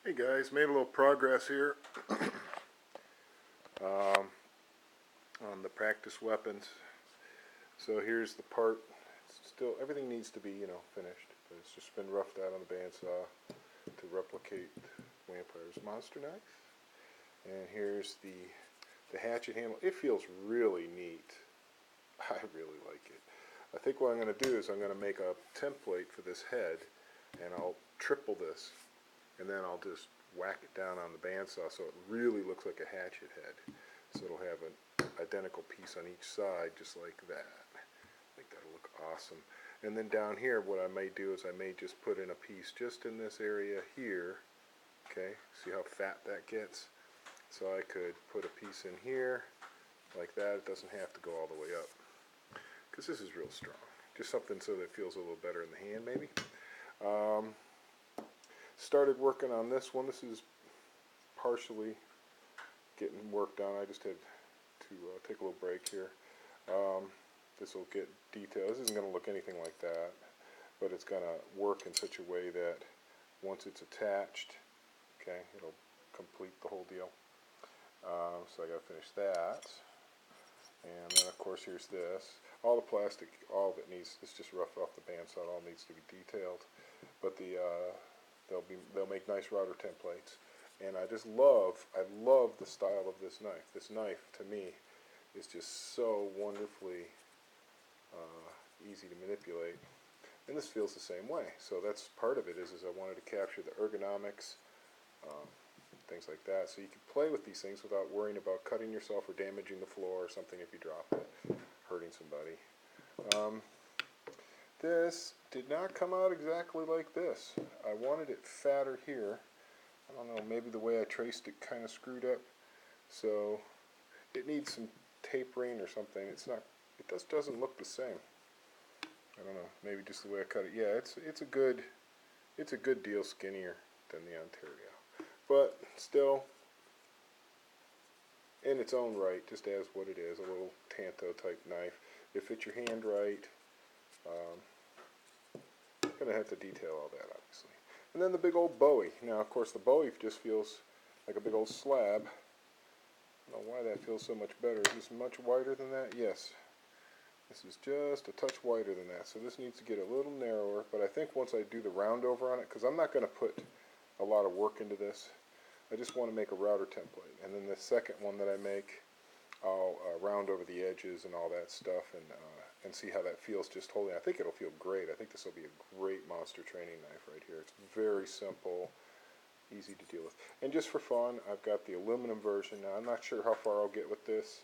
Hey guys, made a little progress here um, on the practice weapons. So here's the part. It's still, everything needs to be, finished, but it's just been roughed out on the bandsaw to replicate Vampire's monster knife. And here's the hatchet handle. It feels really neat. I really like it. I think what I'm going to do is I'm going to make a template for this head, and I'll triple this, and then I'll just whack it down on the bandsaw so it really looks like a hatchet head. So it'll have an identical piece on each side, just like that. I think that'll look awesome. And then down here, what I may do is I may just put in a piece just in this area here. Okay, see how fat that gets? So I could put a piece in here, like that. It doesn't have to go all the way up, because this is real strong. Just something so that it feels a little better in the hand, maybe. Started working on this one. This is partially getting worked on. I just had to take a little break here. This will get detailed. This isn't going to look anything like that, but it's going to work in such a way that once it's attached, okay, it'll complete the whole deal. So I got to finish that. And then of course here's this. All the plastic, all of it needs, it's just roughed off the bandsaw. It all needs to be detailed. But they'll make nice router templates. And I love the style of this knife. This knife, to me, is just so wonderfully easy to manipulate. And this feels the same way. So that's part of it is I wanted to capture the ergonomics, things like that. So you can play with these things without worrying about cutting yourself or damaging the floor or something if you drop it, hurting somebody. This did not come out exactly like this. I wanted it fatter here. I don't know, maybe the way I traced it kind of screwed up. So it needs some tapering or something. It just doesn't look the same. I don't know, maybe just the way I cut it. Yeah, it's a good deal skinnier than the Ontario. But still, in its own right, just as what it is, a little Tanto type knife. It fits your hand right. Gonna have to detail all that, obviously. And then the big old Bowie. Now, of course, the Bowie just feels like a big old slab. I don't know why that feels so much better. Is this much wider than that? Yes. This is just a touch wider than that. So this needs to get a little narrower. But I think once I do the round over on it, because I'm not going to put a lot of work into this, I just want to make a router template. And then the second one that I make, I'll round over the edges and all that stuff and see how that feels just holding. I think it'll feel great. I think this will be a great monster training knife right here. It's very simple, easy to deal with. And just for fun, I've got the aluminum version. Now, I'm not sure how far I'll get with this.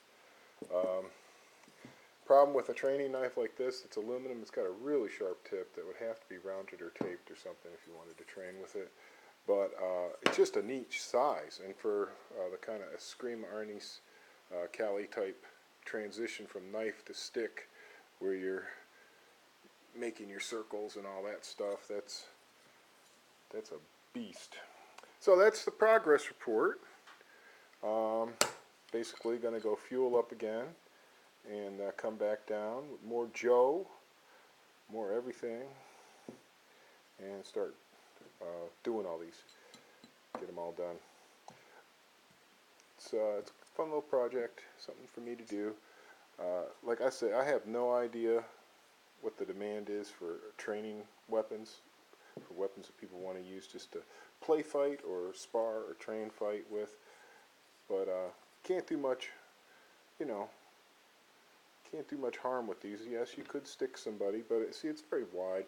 Problem with a training knife like this, it's aluminum, it's got a really sharp tip that would have to be rounded or taped or something if you wanted to train with it. But it's just a neat size, and for the kind of Eskrima Arnis Cali type transition from knife to stick, where you're making your circles and all that stuff, that's a beast. So that's the progress report. Basically going to go fuel up again and come back down with more Joe, more everything, and start doing all these, get them all done. It's a fun little project, something for me to do. Like I say, I have no idea what the demand is for training weapons, for weapons that people want to use just to play fight or spar or train fight with. But can't do much, can't do much harm with these. Yes, you could stick somebody, but see, it's very wide.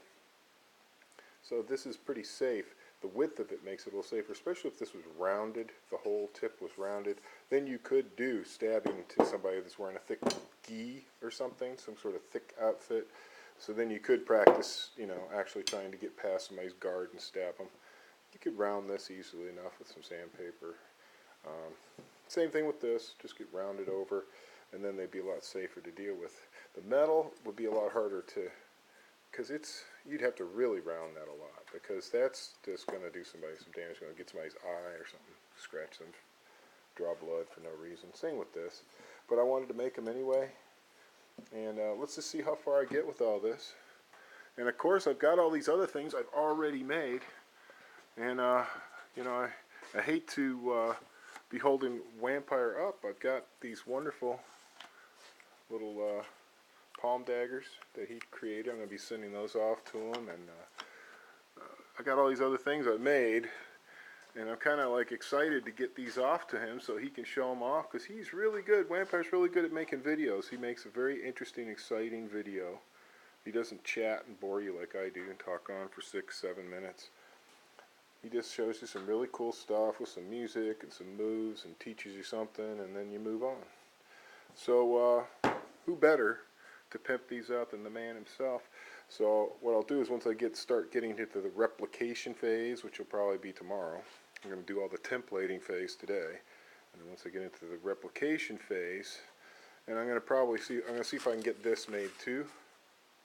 So this is pretty safe. The width of it makes it a little safer, especially if this was rounded, the whole tip was rounded. Then you could do stabbing to somebody that's wearing a thick gi or something, some sort of thick outfit. So then you could practice, actually trying to get past somebody's guard and stab them. You could round this easily enough with some sandpaper. Same thing with this, just get rounded over, and then they'd be a lot safer to deal with. The metal would be a lot harder to, because you'd have to really round that a lot, because that's just going to do somebody some damage, going to get somebody's eye or something, scratch them, draw blood for no reason. Same with this, but I wanted to make them anyway, and let's just see how far I get with all this. And of course, I've got all these other things I've already made, and You know, I hate to be holding Vampire up. I've got these wonderful little palm daggers that he created. I'm going to be sending those off to him, and I got all these other things I've made, and I'm kind of like excited to get these off to him so he can show them off, because he's really good. Vampire's really good at making videos. He makes a very interesting, exciting video. He doesn't chat and bore you like I do and talk on for 6-7 minutes. He just shows you some really cool stuff with some music and some moves and teaches you something, and then you move on. So who better to pimp these out than the man himself? So what I'll do is once I start getting into the replication phase, which will probably be tomorrow, I'm going to do all the templating phase today, and then once I get into the replication phase, and I'm going to see if I can get this made too.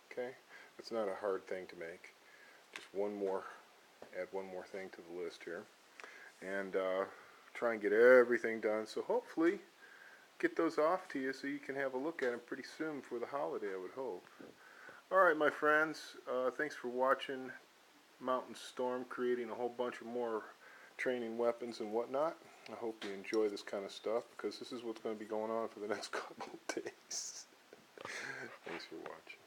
Okay, it's not a hard thing to make. Just add one more thing to the list here, and try and get everything done. So hopefully get those off to you so you can have a look at them pretty soon for the holiday, I would hope. Alright, my friends, thanks for watching Mountain Storm creating a whole bunch of more training weapons and whatnot. I hope you enjoy this kind of stuff, because this is what's going to be going on for the next couple of days. Thanks for watching.